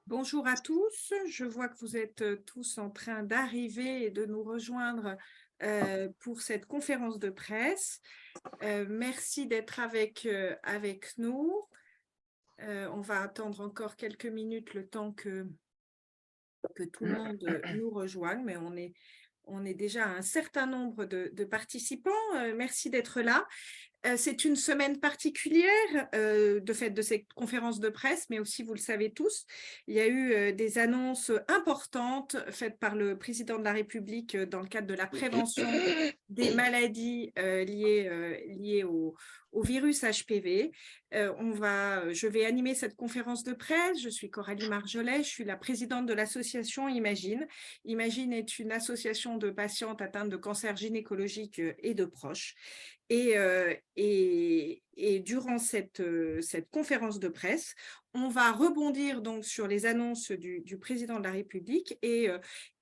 Bonjour à tous, je vois que vous êtes tous en train d'arriver et de nous rejoindre pour cette conférence de presse. Merci d'être avec nous. On va attendre encore quelques minutes le temps que tout le monde nous rejoigne, mais on est déjà un certain nombre de participants. Merci d'être là. C'est une semaine particulière de fait de cette conférence de presse, mais aussi, vous le savez tous, il y a eu des annonces importantes faites par le président de la République dans le cadre de la prévention des maladies liées au virus HPV. Je vais animer cette conférence de presse. Je suis Coralie Marjolais, je suis la présidente de l'association Imagine. Imagine est une association de patientes atteintes de cancer gynécologique et de proches. Et durant cette conférence de presse, on va rebondir donc sur les annonces du président de la République et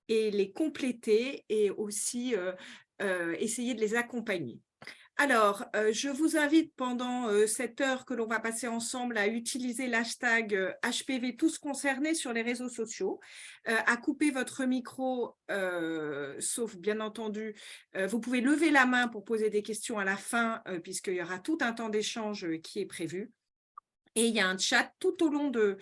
les compléter et aussi essayer de les accompagner. Alors, je vous invite pendant cette heure que l'on va passer ensemble à utiliser l'hashtag HPV tous concernés sur les réseaux sociaux, à couper votre micro, sauf bien entendu, vous pouvez lever la main pour poser des questions à la fin, puisqu'il y aura tout un temps d'échange qui est prévu. Et il y a un chat tout au long de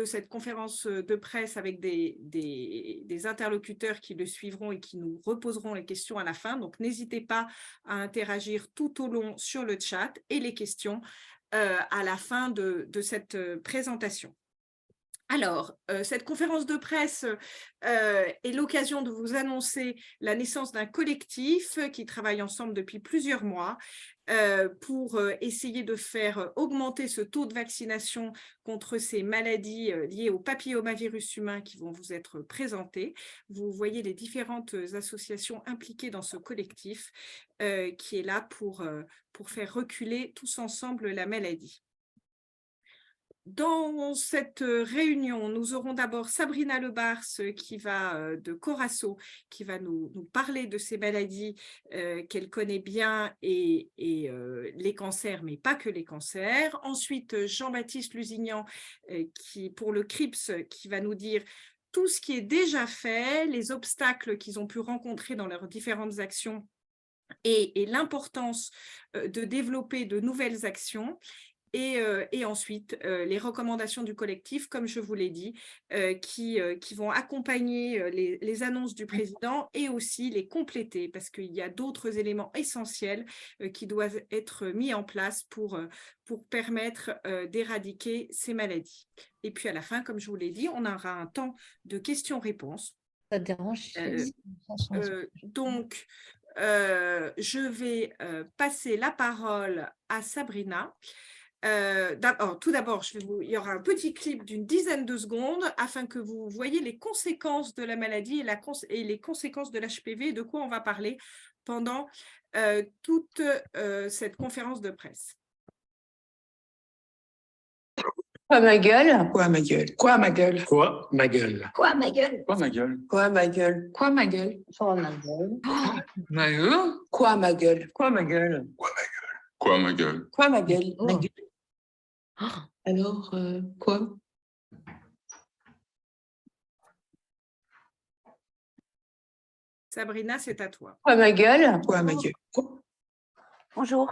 cette conférence de presse avec des interlocuteurs qui le suivront et qui nous reposeront les questions à la fin. Donc, n'hésitez pas à interagir tout au long sur le chat et les questions à la fin de cette présentation. Alors, cette conférence de presse est l'occasion de vous annoncer la naissance d'un collectif qui travaille ensemble depuis plusieurs mois pour essayer de faire augmenter ce taux de vaccination contre ces maladies liées au papillomavirus humain qui vont vous être présentées. Vous voyez les différentes associations impliquées dans ce collectif qui est là pour faire reculer tous ensemble la maladie. Dans cette réunion, nous aurons d'abord Sabrina Lebars de Corasso qui va nous parler de ces maladies qu'elle connaît bien et les cancers, mais pas que les cancers. Ensuite, Jean-Baptiste Lusignan pour le CRIPS qui va nous dire tout ce qui est déjà fait, les obstacles qu'ils ont pu rencontrer dans leurs différentes actions et l'importance de développer de nouvelles actions. Et ensuite, les recommandations du collectif, comme je vous l'ai dit, qui vont accompagner les annonces du président et aussi les compléter, parce qu'il y a d'autres éléments essentiels qui doivent être mis en place pour permettre d'éradiquer ces maladies. Et puis à la fin, comme je vous l'ai dit, on aura un temps de questions-réponses. Ça te dérange Donc, je vais passer la parole à Sabrina. Tout d'abord, il y aura un petit clip d'une dizaine de secondes afin que vous voyez les conséquences de la maladie et les conséquences de l'HPV et de quoi on va parler pendant toute cette conférence de presse. Quoi ma gueule? Quoi ma gueule? Quoi ma gueule? Quoi ma gueule? Quoi ma gueule? Quoi ma gueule? Quoi ma gueule? Quoi ma gueule? Quoi ma gueule? Ma gueule? Quoi ma gueule? Quoi ma gueule? Quoi ma gueule? Quoi ma gueule? Oh. Ma gueule. Alors, quoi? Sabrina, c'est à toi. Quoi ma gueule? Quoi ma gueule? Bonjour. Bonjour.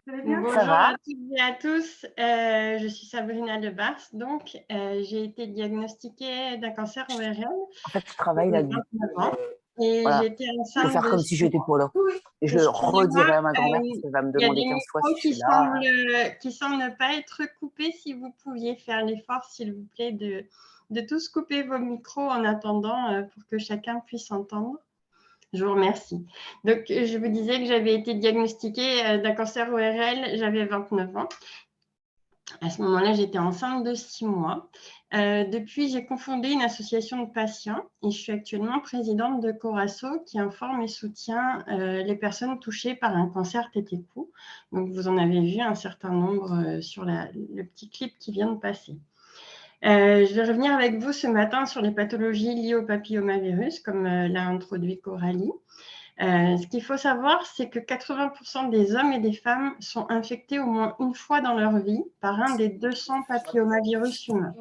Bonjour Ça va? à toutes et à tous, je suis Sabrina Lebars, donc j'ai été diagnostiquée d'un cancer ovarien. En fait, je travaille là. Et Voilà. j'étais Je enceinte vais faire comme si j'étais pour là. Et je le redirai à ma grand-mère parce qu'elle va me il y a demander des 15 fois micros si je suis là. qui semblent ne pas être coupés. Si vous pouviez faire l'effort, s'il vous plaît, de tous couper vos micros en attendant pour que chacun puisse entendre. Je vous remercie. Donc, je vous disais que j'avais été diagnostiquée d'un cancer ORL, j'avais 29 ans. À ce moment-là, j'étais enceinte de 6 mois. Depuis, j'ai cofondé une association de patients et je suis actuellement présidente de Corasso qui informe et soutient les personnes touchées par un cancer TT-cou. Donc, vous en avez vu un certain nombre sur le petit clip qui vient de passer. Je vais revenir avec vous ce matin sur les pathologies liées au papillomavirus, comme l'a introduit Coralie. Ce qu'il faut savoir, c'est que 80% des hommes et des femmes sont infectés au moins une fois dans leur vie par un des 200 papillomavirus humains.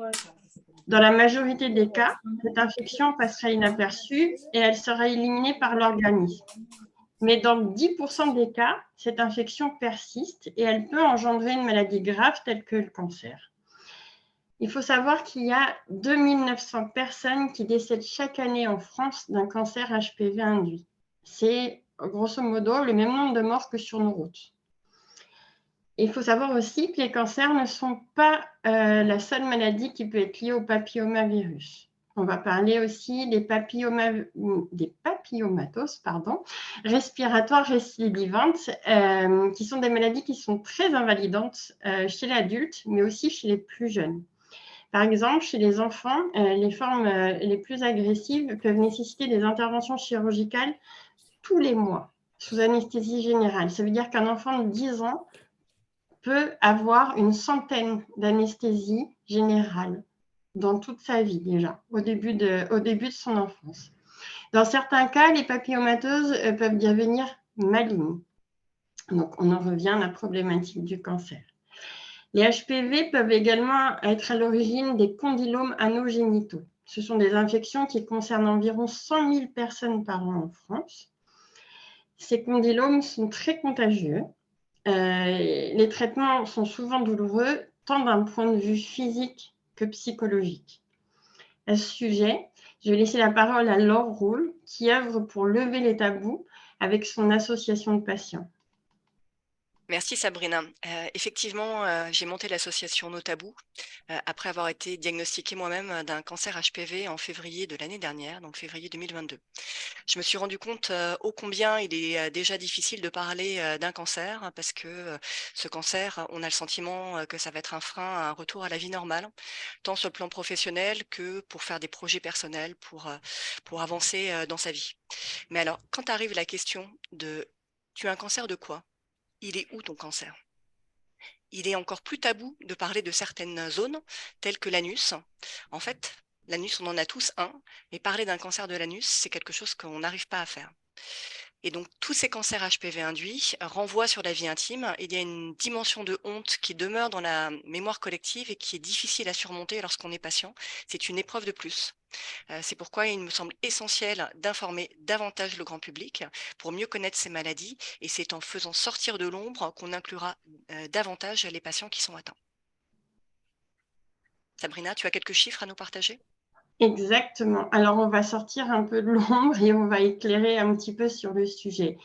Dans la majorité des cas, cette infection passera inaperçue et elle sera éliminée par l'organisme. Mais dans 10% des cas, cette infection persiste et elle peut engendrer une maladie grave telle que le cancer. Il faut savoir qu'il y a 2900 personnes qui décèdent chaque année en France d'un cancer HPV induit. C'est grosso modo le même nombre de morts que sur nos routes. Il faut savoir aussi que les cancers ne sont pas la seule maladie qui peut être liée au papillomavirus. On va parler aussi des papillomatoses respiratoires récidivantes, qui sont des maladies qui sont très invalidantes chez l'adulte, mais aussi chez les plus jeunes. Par exemple, chez les enfants, les formes les plus agressives peuvent nécessiter des interventions chirurgicales tous les mois, sous anesthésie générale. Ça veut dire qu'un enfant de 10 ans peut avoir une centaine d'anesthésies générales dans toute sa vie déjà, au début de son enfance. Dans certains cas, les papillomatoses peuvent devenir malignes. Donc, on en revient à la problématique du cancer. Les HPV peuvent également être à l'origine des condylomes anogénitaux. Ce sont des infections qui concernent environ 100 000 personnes par an en France. Ces condylomes sont très contagieux. Les traitements sont souvent douloureux, tant d'un point de vue physique que psychologique. À ce sujet, je vais laisser la parole à Laure Roule, qui œuvre pour lever les tabous avec son association de patients. Merci Sabrina. Effectivement, j'ai monté l'association No Tabou après avoir été diagnostiquée moi-même d'un cancer HPV en février de l'année dernière, donc février 2022. Je me suis rendu compte ô combien il est déjà difficile de parler d'un cancer parce que ce cancer, on a le sentiment que ça va être un frein à un retour à la vie normale, tant sur le plan professionnel que pour faire des projets personnels, pour avancer dans sa vie. Mais alors, quand arrive la question de « tu as un cancer de quoi ? Il est où ton cancer ?» Il est encore plus tabou de parler de certaines zones, telles que l'anus. En fait, l'anus, on en a tous un, mais parler d'un cancer de l'anus, c'est quelque chose qu'on n'arrive pas à faire. Et donc, tous ces cancers HPV induits renvoient sur la vie intime. Il y a une dimension de honte qui demeure dans la mémoire collective et qui est difficile à surmonter lorsqu'on est patient. C'est une épreuve de plus. C'est pourquoi il me semble essentiel d'informer davantage le grand public pour mieux connaître ces maladies, et c'est en faisant sortir de l'ombre qu'on inclura davantage les patients qui sont atteints. Sabrina, tu as quelques chiffres à nous partager ? Exactement. Alors, on va sortir un peu de l'ombre et on va éclairer un petit peu sur le sujet.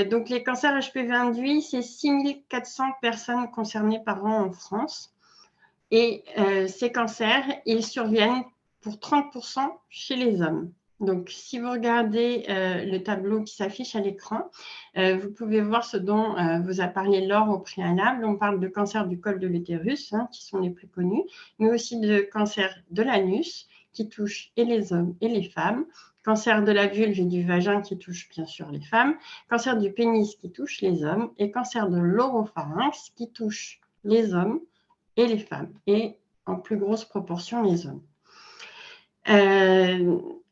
Donc, les cancers HPV induits, c'est 6400 personnes concernées par an en France. Et ces cancers, ils surviennent pour 30% chez les hommes. Donc, si vous regardez le tableau qui s'affiche à l'écran, vous pouvez voir ce dont vous a parlé Laure au préalable. On parle de cancer du col de l'utérus, qui sont les plus connus, mais aussi de cancer de l'anus, qui touche et les hommes et les femmes, cancer de la vulve et du vagin qui touche bien sûr les femmes, cancer du pénis qui touche les hommes et cancer de l'oropharynx qui touche les hommes et les femmes, et en plus grosse proportion les hommes.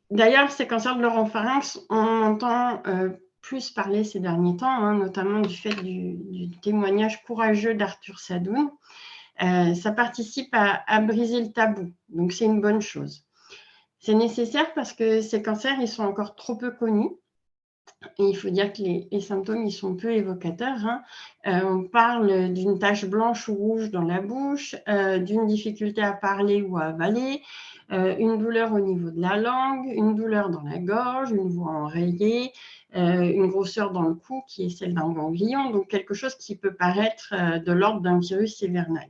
D'ailleurs, ces cancers de l'oropharynx, on entend plus parler ces derniers temps, notamment du fait du témoignage courageux d'Arthur Sadoun. Ça participe à briser le tabou, donc c'est une bonne chose. C'est nécessaire parce que ces cancers, ils sont encore trop peu connus. Et il faut dire que les symptômes, ils sont peu évocateurs. On parle d'une tache blanche ou rouge dans la bouche, d'une difficulté à parler ou à avaler, une douleur au niveau de la langue, une douleur dans la gorge, une voix enrayée, une grosseur dans le cou qui est celle d'un ganglion, donc quelque chose qui peut paraître de l'ordre d'un virus hivernal.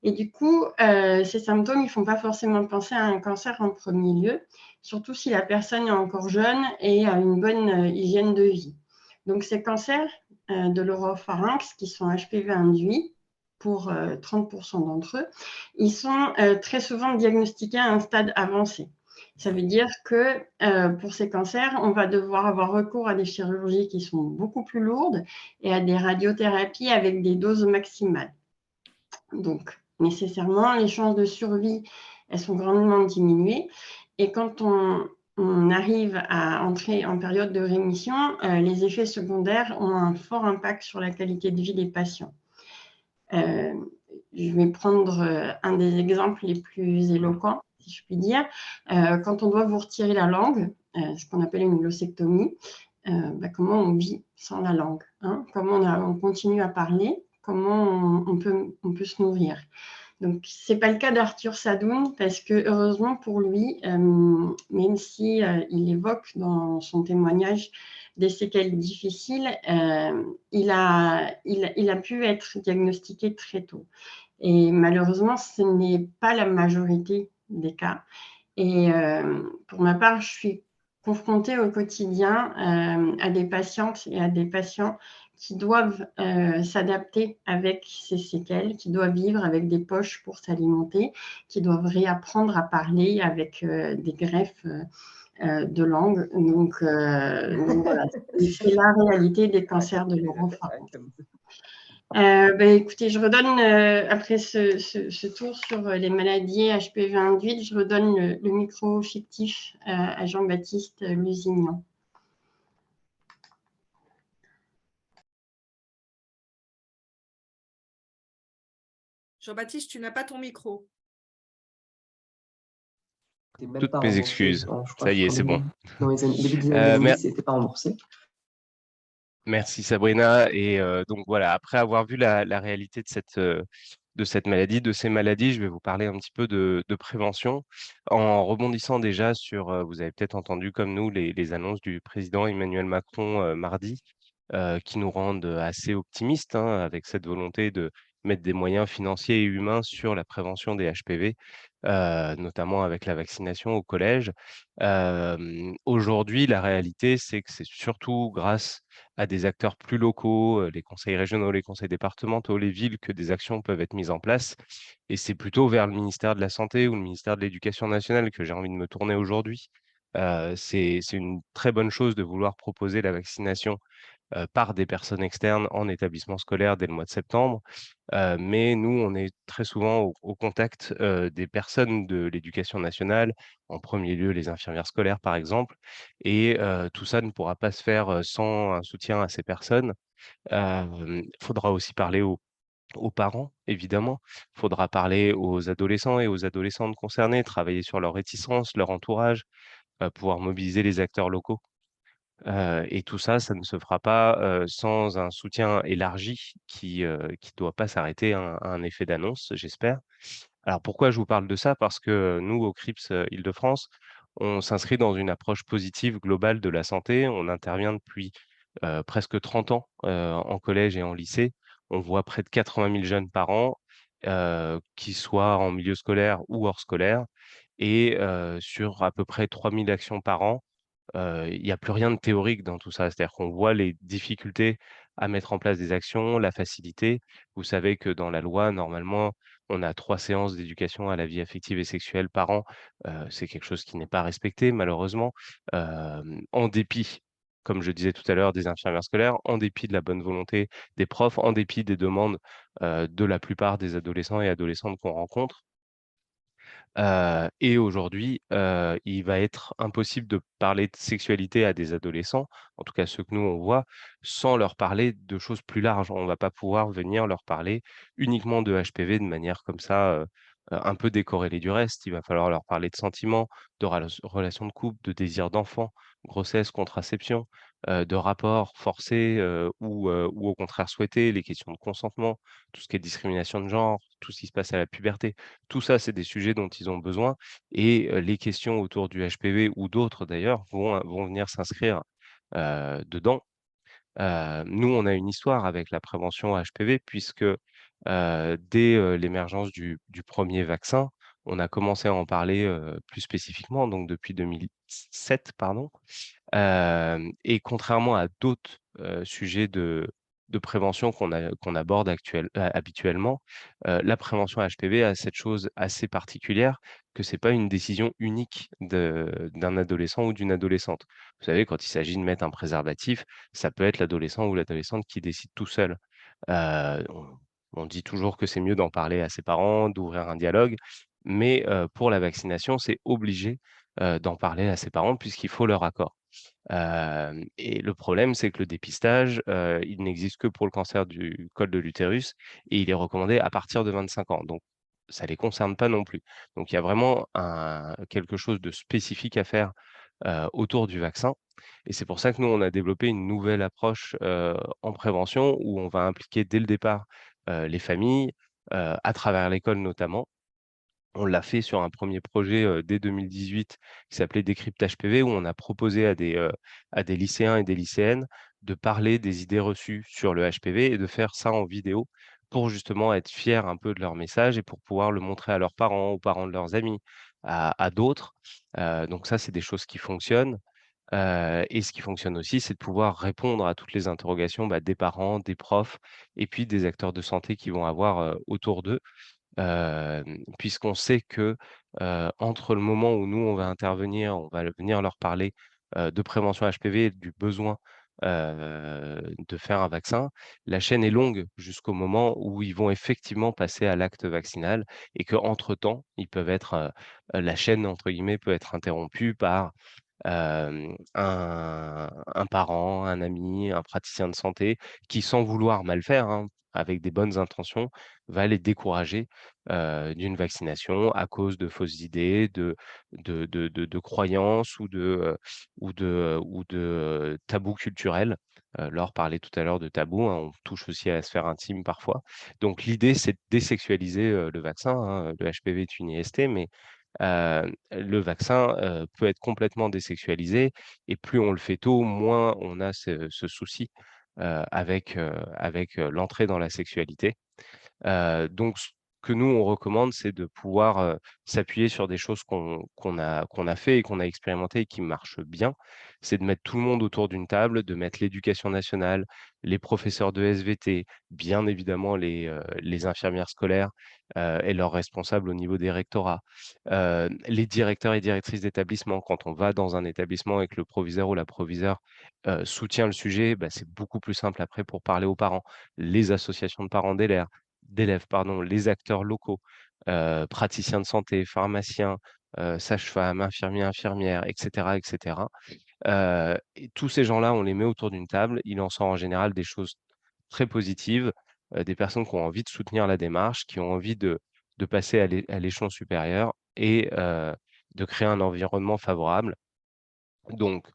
Et du coup, ces symptômes, ils ne font pas forcément penser à un cancer en premier lieu, surtout si la personne est encore jeune et a une bonne hygiène de vie. Donc, ces cancers de l'oropharynx, qui sont HPV induits, pour 30% d'entre eux, ils sont très souvent diagnostiqués à un stade avancé. Ça veut dire que pour ces cancers, on va devoir avoir recours à des chirurgies qui sont beaucoup plus lourdes et à des radiothérapies avec des doses maximales. Donc, nécessairement, les chances de survie, elles sont grandement diminuées. Et quand on on arrive à entrer en période de rémission, les effets secondaires ont un fort impact sur la qualité de vie des patients. Je vais prendre un des exemples les plus éloquents, si je puis dire. Quand on doit vous retirer la langue, ce qu'on appelle une glossectomie, comment on vit sans la langue, hein? Comment on continue à parler, comment on peut se nourrir. Donc, ce n'est pas le cas d'Arthur Sadoun, parce que heureusement pour lui, même si il évoque dans son témoignage des séquelles difficiles, il a pu être diagnostiqué très tôt. Et malheureusement, ce n'est pas la majorité des cas. Et pour ma part, je suis confrontée au quotidien à des patientes et à des patients qui doivent s'adapter avec ces séquelles, qui doivent vivre avec des poches pour s'alimenter, qui doivent réapprendre à parler avec des greffes de langue. Donc voilà, c'est la réalité des cancers de l'oropharynx. Écoutez, je redonne, après ce tour sur les maladies HPV induites, je redonne le micro fictif à Jean-Baptiste Lusignan. Jean-Baptiste, tu n'as pas ton micro. Toutes mes excuses. Ça y est, c'est bon. Dans les début des années 2010, c'était pas remboursé. Merci Sabrina. Et donc voilà, après avoir vu la réalité de cette maladie, de ces maladies, je vais vous parler un petit peu de prévention en rebondissant déjà sur, vous avez peut-être entendu comme nous les annonces du président Emmanuel Macron mardi, qui nous rendent assez optimistes, hein, avec cette volonté de mettre des moyens financiers et humains sur la prévention des HPV, notamment avec la vaccination au collège. Aujourd'hui, la réalité, c'est que c'est surtout grâce à des acteurs plus locaux, les conseils régionaux, les conseils départementaux, les villes, que des actions peuvent être mises en place. Et c'est plutôt vers le ministère de la Santé ou le ministère de l'Éducation nationale que j'ai envie de me tourner aujourd'hui. C'est une très bonne chose de vouloir proposer la vaccination par des personnes externes en établissement scolaire dès le mois de septembre. Mais nous, on est très souvent au contact des personnes de l'éducation nationale, en premier lieu les infirmières scolaires par exemple, et tout ça ne pourra pas se faire sans un soutien à ces personnes. Il faudra aussi parler aux parents, évidemment. Il faudra parler aux adolescents et aux adolescentes concernés, travailler sur leur réticence, leur entourage, pouvoir mobiliser les acteurs locaux. Et tout ça, ça ne se fera pas sans un soutien élargi qui doit pas s'arrêter à un effet d'annonce, j'espère. Alors pourquoi je vous parle de ça? Parce que nous, au CRIPS Île-de-France, on s'inscrit dans une approche positive globale de la santé. On intervient depuis presque 30 ans en collège et en lycée. On voit près de 80 000 jeunes par an, qui soient en milieu scolaire ou hors scolaire, et sur à peu près 3 000 actions par an. Il n'y a plus rien de théorique dans tout ça. C'est-à-dire qu'on voit les difficultés à mettre en place des actions, la facilité. Vous savez que dans la loi, normalement, on a 3 séances d'éducation à la vie affective et sexuelle par an. C'est quelque chose qui n'est pas respecté malheureusement, en dépit, comme je disais tout à l'heure, des infirmières scolaires, en dépit de la bonne volonté des profs, en dépit des demandes, de la plupart des adolescents et adolescentes qu'on rencontre. Et aujourd'hui, il va être impossible de parler de sexualité à des adolescents, en tout cas ceux que nous on voit, sans leur parler de choses plus larges. On ne va pas pouvoir venir leur parler uniquement de HPV de manière comme ça, un peu décorrélée du reste. Il va falloir leur parler de sentiments, de relations de couple, de désir d'enfant, grossesse, contraception, de rapports forcés, ou au contraire souhaités, les questions de consentement, tout ce qui est discrimination de genre, tout ce qui se passe à la puberté. Tout ça, c'est des sujets dont ils ont besoin, et les questions autour du HPV ou d'autres d'ailleurs vont venir s'inscrire dedans. Nous, on a une histoire avec la prévention HPV puisque dès l'émergence du premier vaccin, on a commencé à en parler plus spécifiquement, donc depuis 2007, pardon. Et contrairement à d'autres sujets de prévention qu'on aborde habituellement, la prévention HPV a cette chose assez particulière que c'est pas une décision unique d'un adolescent ou d'une adolescente. Vous savez, quand il s'agit de mettre un préservatif, ça peut être l'adolescent ou l'adolescente qui décide tout seul. On dit toujours que c'est mieux d'en parler à ses parents, d'ouvrir un dialogue, mais pour la vaccination, c'est obligé d'en parler à ses parents puisqu'il faut leur accord. Et le problème, c'est que le dépistage, il n'existe que pour le cancer du col de l'utérus et il est recommandé à partir de 25 ans. Donc, ça les concerne pas non plus. Donc, il y a vraiment quelque chose de spécifique à faire autour du vaccin. Et c'est pour ça que nous, on a développé une nouvelle approche en prévention où on va impliquer dès le départ les familles, à travers l'école notamment. On l'a fait sur un premier projet dès 2018 qui s'appelait Décryptage PV, où on a proposé à des lycéens et des lycéennes de parler des idées reçues sur le HPV et de faire ça en vidéo pour justement être fiers un peu de leur message et pour pouvoir le montrer à leurs parents, aux parents de leurs amis, à d'autres. Donc ça, c'est des choses qui fonctionnent. Et ce qui fonctionne aussi, c'est de pouvoir répondre à toutes les interrogations des parents, des profs et puis des acteurs de santé qui vont avoir autour d'eux. Puisqu'on sait que, entre le moment où nous, on va intervenir, on va venir leur parler, de prévention HPV et du besoin, de faire un vaccin, la chaîne est longue jusqu'au moment où ils vont effectivement passer à l'acte vaccinal et qu'entre temps, ils peuvent être, la chaîne entre guillemets peut être interrompue par un parent, un ami, un praticien de santé qui, sans vouloir mal faire, hein, avec des bonnes intentions, va les décourager, d'une vaccination à cause de fausses idées, de croyances ou de tabous culturels. Laure parlait tout à l'heure de tabous, hein, on touche aussi à la sphère intime parfois. Donc l'idée, c'est de désexualiser, le vaccin, hein. Le HPV est une IST, mais le vaccin, peut être complètement désexualisé et plus on le fait tôt, moins on a ce souci, avec l'entrée dans la sexualité. Donc ce que nous, on recommande, c'est de pouvoir, s'appuyer sur des choses qu'on a fait et qu'on a expérimenté et qui marchent bien. C'est de mettre tout le monde autour d'une table, de mettre l'éducation nationale, les professeurs de SVT, bien évidemment les infirmières scolaires, et leurs responsables au niveau des rectorats, les directeurs et directrices d'établissement. Quand on va dans un établissement et que le proviseur ou la proviseure, soutient le sujet, c'est beaucoup plus simple après pour parler aux parents. Les associations de parents d'élèves, pardon, les acteurs locaux, praticiens de santé, pharmaciens, sages-femmes, infirmiers, infirmières, et cetera, et cetera. Et tous ces gens-là, on les met autour d'une table. Il en sort en général des choses très positives, des personnes qui ont envie de soutenir la démarche, qui ont envie de passer à l'échelon supérieur et de créer un environnement favorable. Donc,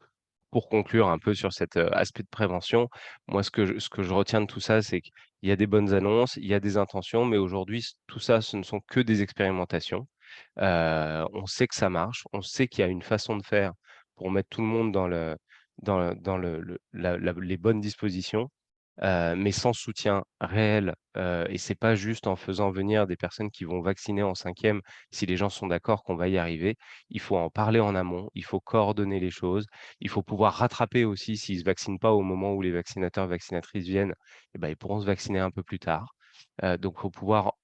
pour conclure un peu sur cet aspect de prévention, moi, ce que je retiens de tout ça, c'est qu'il y a des bonnes annonces, il y a des intentions, mais aujourd'hui, tout ça, ce ne sont que des expérimentations. On sait que ça marche, on sait qu'il y a une façon de faire pour mettre tout le monde dans les bonnes dispositions, mais sans soutien réel, et c'est pas juste en faisant venir des personnes qui vont vacciner en 5e, si les gens sont d'accord qu'on va y arriver. Il faut en parler en amont, il faut coordonner les choses, il faut pouvoir rattraper aussi s'ils ne se vaccinent pas au moment où les vaccinateurs, vaccinatrices viennent, ils pourront se vacciner un peu plus tard. Donc il faut pouvoir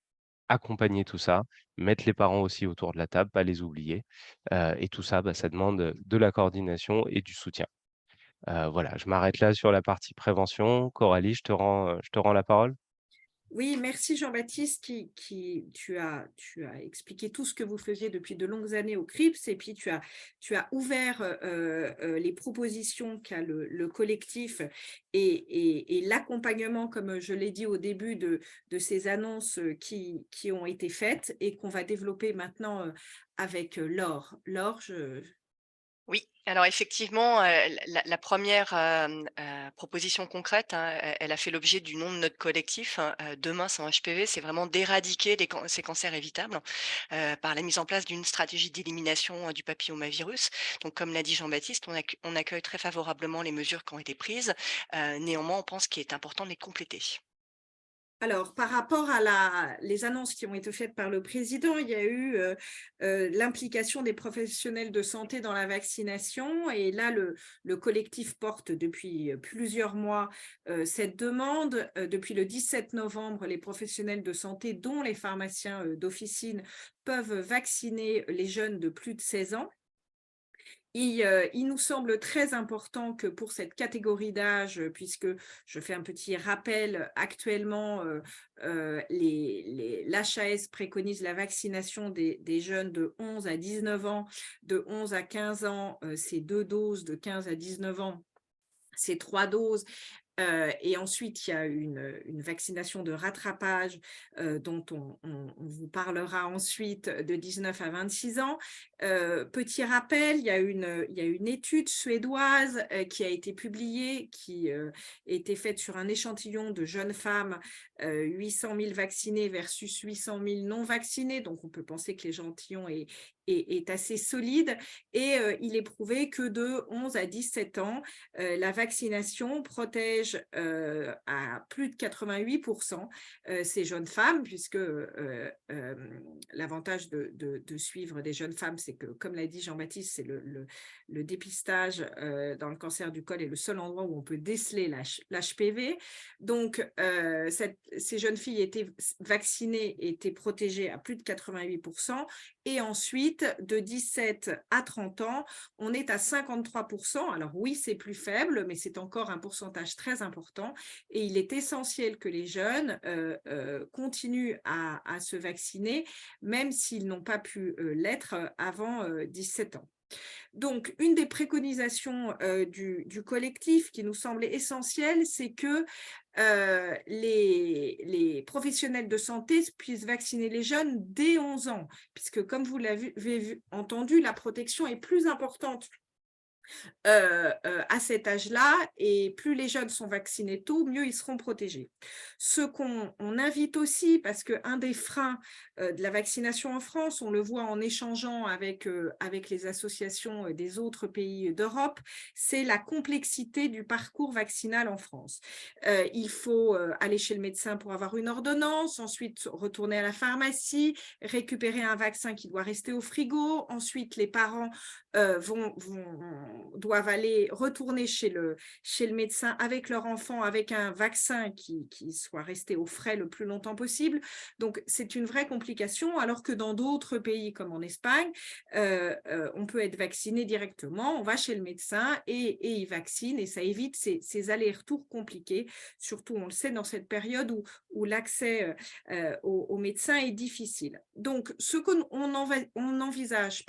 accompagner tout ça, mettre les parents aussi autour de la table, pas les oublier, et tout ça, ça demande de la coordination et du soutien. Voilà, je m'arrête là sur la partie prévention. Coralie, je te rends la parole. Oui, merci Jean-Baptiste tu as expliqué tout ce que vous faisiez depuis de longues années au CRIPS et puis tu as ouvert les propositions qu'a le collectif et l'accompagnement, comme je l'ai dit au début, de ces annonces qui ont été faites et qu'on va développer maintenant avec Laure. Laure, Oui, alors effectivement, la première proposition concrète, hein, elle a fait l'objet du nom de notre collectif, hein, Demain sans HPV, c'est vraiment d'éradiquer ces cancers évitables par la mise en place d'une stratégie d'élimination du papillomavirus. Donc, comme l'a dit Jean-Baptiste, on accueille très favorablement les mesures qui ont été prises. Néanmoins, on pense qu'il est important de les compléter. Alors, par rapport à les annonces qui ont été faites par le président, il y a eu l'implication des professionnels de santé dans la vaccination. Et là, le collectif porte depuis plusieurs mois cette demande. Depuis le 17 novembre, les professionnels de santé, dont les pharmaciens d'officine, peuvent vacciner les jeunes de plus de 16 ans. Il nous semble très important que pour cette catégorie d'âge, puisque je fais un petit rappel, actuellement, l'HAS préconise la vaccination des jeunes de 11 à 19 ans, de 11 à 15 ans, c'est 2 doses, de 15 à 19 ans, c'est 3 doses. Et ensuite, il y a une vaccination de rattrapage dont on vous parlera ensuite, de 19 à 26 ans. Petit rappel, il y a une étude suédoise qui a été publiée, qui a été faite sur un échantillon de jeunes femmes, 800 000 vaccinés versus 800 000 non vaccinés. Donc, on peut penser que l'échantillon est assez solide. Et il est prouvé que de 11 à 17 ans, la vaccination protège à plus de 88% ces jeunes femmes, puisque l'avantage de suivre des jeunes femmes, c'est que, comme l'a dit Jean-Baptiste, c'est le dépistage dans le cancer du col est le seul endroit où on peut déceler l'HPV. Donc, ces jeunes filles étaient vaccinées, étaient protégées à plus de 88%. Et ensuite, de 17 à 30 ans, on est à 53%. Alors oui, c'est plus faible, mais c'est encore un pourcentage très important. Et il est essentiel que les jeunes continuent à se vacciner, même s'ils n'ont pas pu l'être avant 17 ans. Donc, une des préconisations du collectif qui nous semblait essentielle, c'est que les professionnels de santé puissent vacciner les jeunes dès 11 ans, puisque, comme vous l'avez entendu, la protection est plus importante à cet âge-là, et plus les jeunes sont vaccinés tôt, mieux ils seront protégés. Ce qu'on invite aussi, parce qu'un des freins de la vaccination en France, on le voit en échangeant avec les associations des autres pays d'Europe, c'est la complexité du parcours vaccinal en France. Il faut aller chez le médecin pour avoir une ordonnance, ensuite retourner à la pharmacie, récupérer un vaccin qui doit rester au frigo, ensuite les parents doivent aller retourner chez le médecin avec leur enfant, avec un vaccin qui soit resté au frais le plus longtemps possible. Donc, c'est une vraie complication, alors que dans d'autres pays, comme en Espagne, on peut être vacciné directement, on va chez le médecin et il vaccine, et ça évite ces allers-retours compliqués, surtout, on le sait, dans cette période où l'accès aux médecins est difficile. Donc, ce qu'on envisage,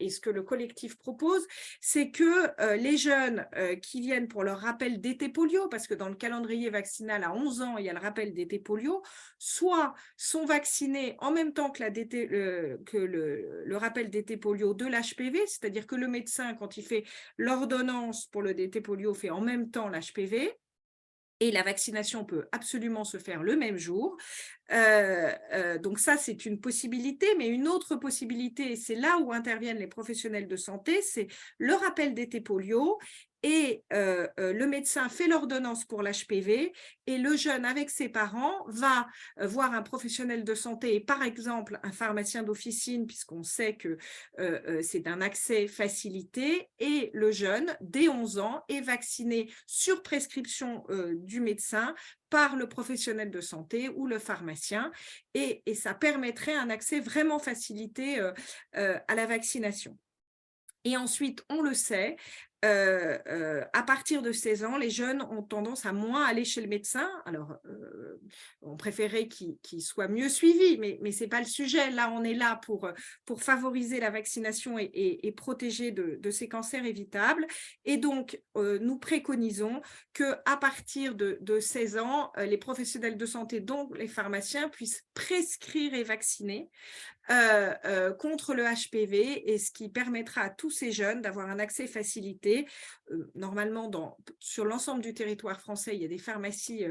et ce que le collectif propose, c'est que les jeunes qui viennent pour leur rappel d'été polio, parce que dans le calendrier vaccinal à 11 ans, il y a le rappel d'été polio, soit sont vaccinés en même temps que le rappel d'été polio de l'HPV, c'est-à-dire que le médecin, quand il fait l'ordonnance pour le DT polio, fait en même temps l'HPV. Et la vaccination peut absolument se faire le même jour. Donc ça, c'est une possibilité, mais une autre possibilité, et c'est là où interviennent les professionnels de santé, c'est le rappel d'été polio, et le médecin fait l'ordonnance pour l'HPV, et le jeune, avec ses parents, va voir un professionnel de santé, et par exemple un pharmacien d'officine, puisqu'on sait que c'est d'un accès facilité, et le jeune, dès 11 ans, est vacciné sur prescription du médecin par le professionnel de santé ou le pharmacien, et ça permettrait un accès vraiment facilité à la vaccination. Et ensuite, on le sait, à partir de 16 ans, les jeunes ont tendance à moins aller chez le médecin. Alors, on préférait qu'ils soient mieux suivis, mais ce n'est pas le sujet. Là, on est là pour favoriser la vaccination et protéger de ces cancers évitables. Et donc, nous préconisons qu'à partir de 16 ans, les professionnels de santé, dont les pharmaciens, puissent prescrire et vacciner contre le HPV, et ce qui permettra à tous ces jeunes d'avoir un accès facilité. Normalement, sur l'ensemble du territoire français, il y a des pharmacies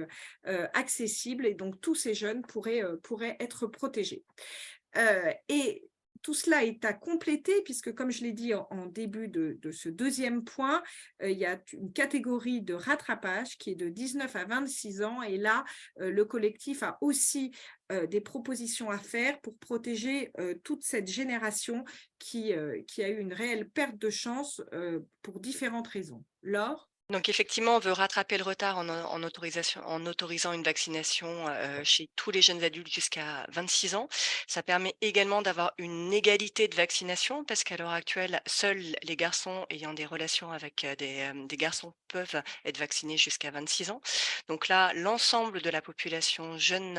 accessibles, et donc tous ces jeunes pourraient être protégés. Et tout cela est à compléter, puisque, comme je l'ai dit en début de ce deuxième point, il y a une catégorie de rattrapage qui est de 19 à 26 ans, et là, le collectif a aussi des propositions à faire pour protéger toute cette génération qui a eu une réelle perte de chance pour différentes raisons. Laure ? Donc effectivement, on veut rattraper le retard en autorisant une vaccination chez tous les jeunes adultes jusqu'à 26 ans. Ça permet également d'avoir une égalité de vaccination parce qu'à l'heure actuelle, seuls les garçons ayant des relations avec des garçons peuvent être vaccinés jusqu'à 26 ans. Donc là, l'ensemble de la population, jeunes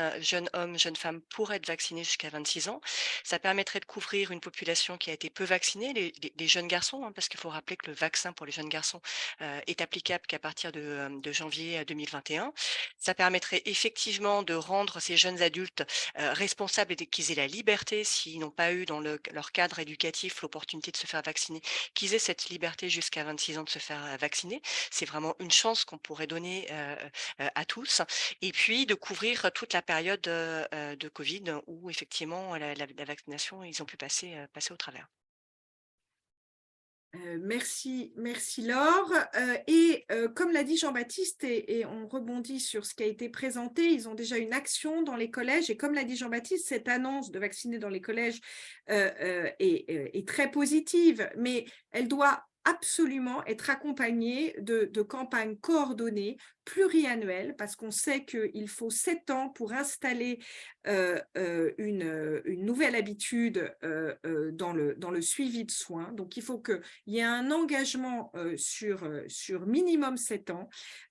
hommes, jeunes femmes, pourraient être vaccinés jusqu'à 26 ans. Ça permettrait de couvrir une population qui a été peu vaccinée, les jeunes garçons, hein, parce qu'il faut rappeler que le vaccin pour les jeunes garçons est applicable qu'à partir de janvier 2021. Ça permettrait effectivement de rendre ces jeunes adultes responsables et qu'ils aient la liberté, s'ils n'ont pas eu dans leur cadre éducatif l'opportunité de se faire vacciner, qu'ils aient cette liberté jusqu'à 26 ans de se faire vacciner. C'est vraiment une chance qu'on pourrait donner à tous. Et puis de couvrir toute la période de Covid où effectivement la vaccination, ils ont pu passer au travers. Merci Laure. Comme l'a dit Jean-Baptiste, et on rebondit sur ce qui a été présenté, ils ont déjà une action dans les collèges. Et comme l'a dit Jean-Baptiste, cette annonce de vacciner dans les collèges est très positive, mais elle doit absolument être accompagnée de campagnes coordonnées, pluriannuelles, parce qu'on sait qu'il faut 7 ans pour installer une nouvelle habitude dans le suivi de soins. Donc, il faut qu'il y ait un engagement sur minimum 7 ans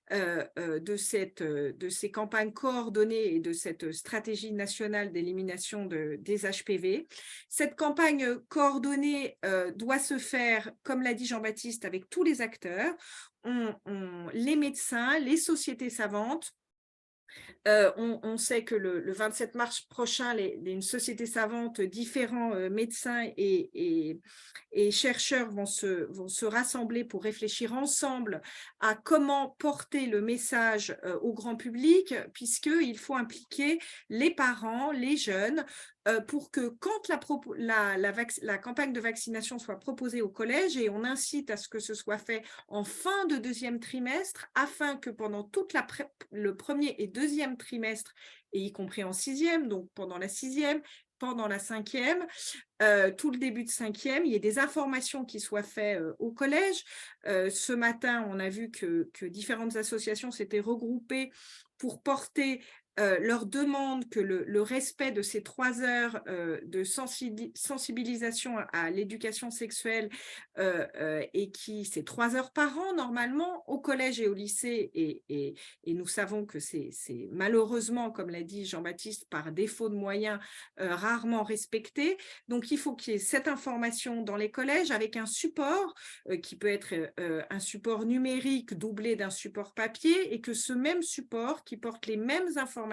de ces campagnes coordonnées et de cette stratégie nationale d'élimination des HPV. Cette campagne coordonnée doit se faire, comme l'a dit Jean-Baptiste, avec tous les acteurs, les médecins, les sociétés savantes. On sait que le 27 mars prochain, une société savante, différents médecins et chercheurs vont se rassembler pour réfléchir ensemble à comment porter le message au grand public, puisqu'il faut impliquer les parents, les jeunes, pour que quand la campagne de vaccination soit proposée au collège, et on incite à ce que ce soit fait en fin de 2e trimestre, afin que pendant le 1er et 2e trimestre, et y compris en 6e, donc pendant la 6e, pendant la 5e, tout le début de 5e, il y ait des informations qui soient faites au collège. Ce matin, on a vu que différentes associations s'étaient regroupées pour porter leur demande que le respect de ces 3 heures de sensibilisation à l'éducation sexuelle et c'est 3 heures par an normalement au collège et au lycée, et nous savons que c'est malheureusement, comme l'a dit Jean-Baptiste, par défaut de moyens rarement respecté. Donc il faut qu'il y ait cette information dans les collèges avec un support qui peut être un support numérique doublé d'un support papier, et que ce même support qui porte les mêmes informations,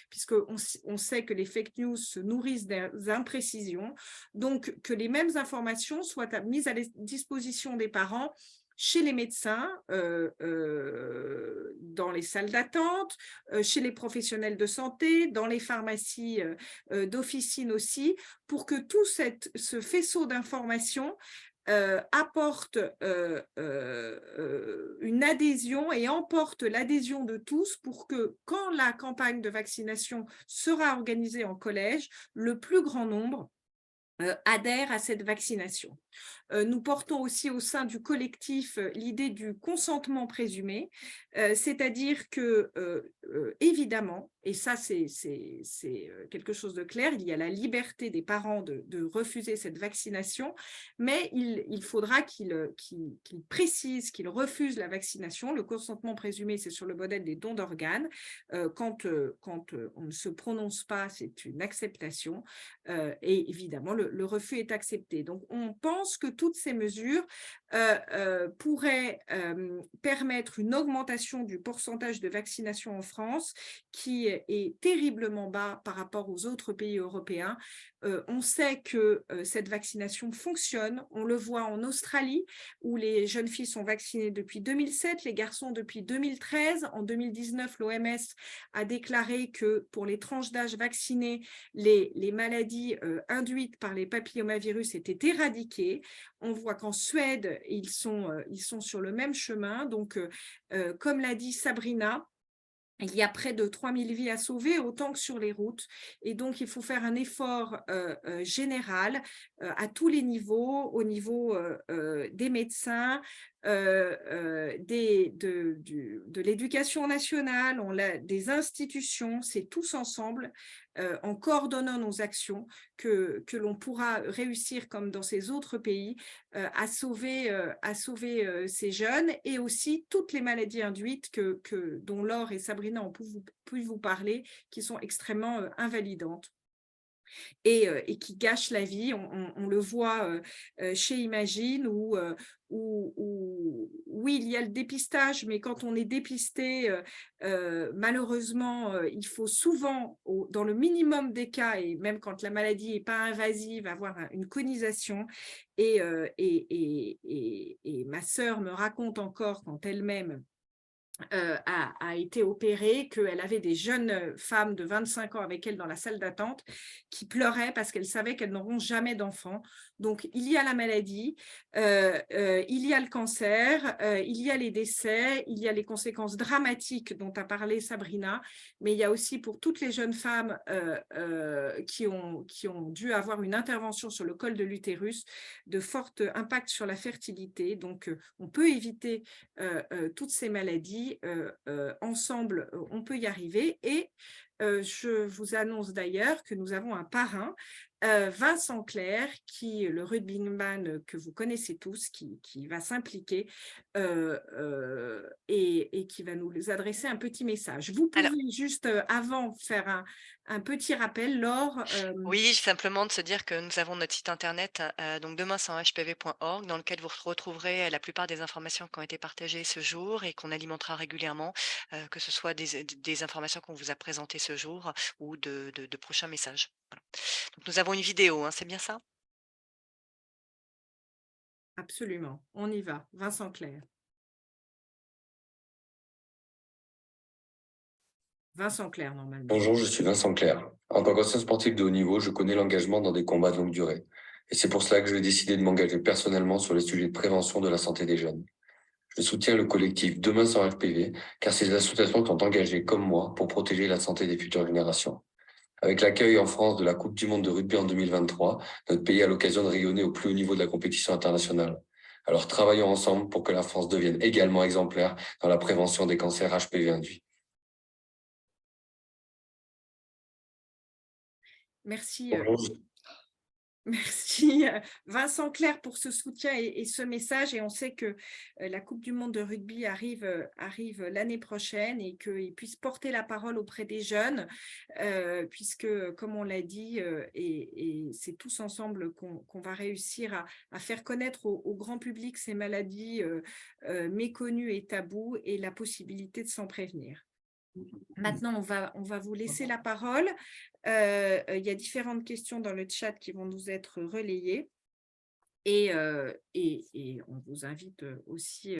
puisqu'on sait que les fake news se nourrissent d'imprécisions, donc que les mêmes informations soient mises à la disposition des parents chez les médecins, dans les salles d'attente, chez les professionnels de santé, dans les pharmacies d'officine aussi, pour que tout ce faisceau d'informations apporte une adhésion et emporte l'adhésion de tous, pour que quand la campagne de vaccination sera organisée en collège, le plus grand nombre adhèrent à cette vaccination. Nous portons aussi au sein du collectif l'idée du consentement présumé, c'est-à-dire que, évidemment, et ça c'est quelque chose de clair, il y a la liberté des parents de refuser cette vaccination, mais il faudra qu'ils précisent qu'ils refusent la vaccination. Le consentement présumé, c'est sur le modèle des dons d'organes. Quand on ne se prononce pas, c'est une acceptation, et évidemment, le refus est accepté. Donc, on pense que toutes ces mesures pourraient permettre une augmentation du pourcentage de vaccination en France, qui est terriblement bas par rapport aux autres pays européens. On sait que cette vaccination fonctionne. On le voit en Australie, où les jeunes filles sont vaccinées depuis 2007, les garçons depuis 2013. En 2019, l'OMS a déclaré que pour les tranches d'âge vaccinées, les maladies induites par les papillomavirus étaient éradiquées. On voit qu'en Suède, ils sont sur le même chemin. Donc, comme l'a dit Sabrina, Il y a près de 3000 vies à sauver, autant que sur les routes. Et donc, il faut faire un effort général à tous les niveaux, au niveau des médecins, de l'éducation nationale, des institutions. C'est tous ensemble, en coordonnant nos actions, que l'on pourra réussir, comme dans ces autres pays, à sauver ces jeunes, et aussi toutes les maladies induites dont Laure et Sabrina ont pu vous parler, qui sont extrêmement invalidantes. Et qui gâchent la vie. On le voit chez Imagine, où oui, il y a le dépistage, mais quand on est dépisté, malheureusement, il faut souvent, dans le minimum des cas, et même quand la maladie n'est pas invasive, avoir une conisation. Et ma sœur me raconte encore, quand elle-même a été opérée, qu'elle avait des jeunes femmes de 25 ans avec elle dans la salle d'attente qui pleuraient parce qu'elles savaient qu'elles n'auront jamais d'enfants. Donc, il y a la maladie, il y a le cancer, il y a les décès, il y a les conséquences dramatiques dont a parlé Sabrina, mais il y a aussi, pour toutes les jeunes femmes qui ont dû avoir une intervention sur le col de l'utérus, de forts impacts sur la fertilité. Donc, on peut éviter toutes ces maladies. Ensemble, on peut y arriver. Et je vous annonce d'ailleurs que nous avons un parrain, Vincent Clerc, qui est le rugbyman que vous connaissez tous, qui va s'impliquer et qui va nous adresser un petit message. Vous pouvez juste, avant, faire un petit rappel, Laure. Oui, simplement de se dire que nous avons notre site internet, donc demain-sans-hpv.org, dans lequel vous retrouverez la plupart des informations qui ont été partagées ce jour et qu'on alimentera régulièrement, que ce soit des informations qu'on vous a présentées ce jour ou de prochains messages. Voilà. Donc nous avons une vidéo, hein, c'est bien ça? Absolument, on y va. Vincent Clerc. Vincent Clerc, normalement. Bonjour, je suis Vincent Clerc. En tant qu'ancien sportif de haut niveau, je connais l'engagement dans des combats de longue durée. Et c'est pour cela que j'ai décidé de m'engager personnellement sur les sujets de prévention de la santé des jeunes. Je soutiens le collectif Demain sans HPV, car ces associations sont engagées comme moi pour protéger la santé des futures générations. Avec l'accueil en France de la Coupe du Monde de rugby en 2023, notre pays a l'occasion de rayonner au plus haut niveau de la compétition internationale. Alors travaillons ensemble pour que la France devienne également exemplaire dans la prévention des cancers HPV induits. Merci. Merci Vincent Clerc pour ce soutien et ce message. Et on sait que la Coupe du Monde de rugby arrive l'année prochaine, et qu'il puisse porter la parole auprès des jeunes, puisque, comme on l'a dit, et c'est tous ensemble qu'on va réussir à faire connaître au grand public ces maladies méconnues et tabous, et la possibilité de s'en prévenir. Maintenant, on va vous laisser la parole. Il y a différentes questions dans le chat qui vont nous être relayées. Et on vous invite aussi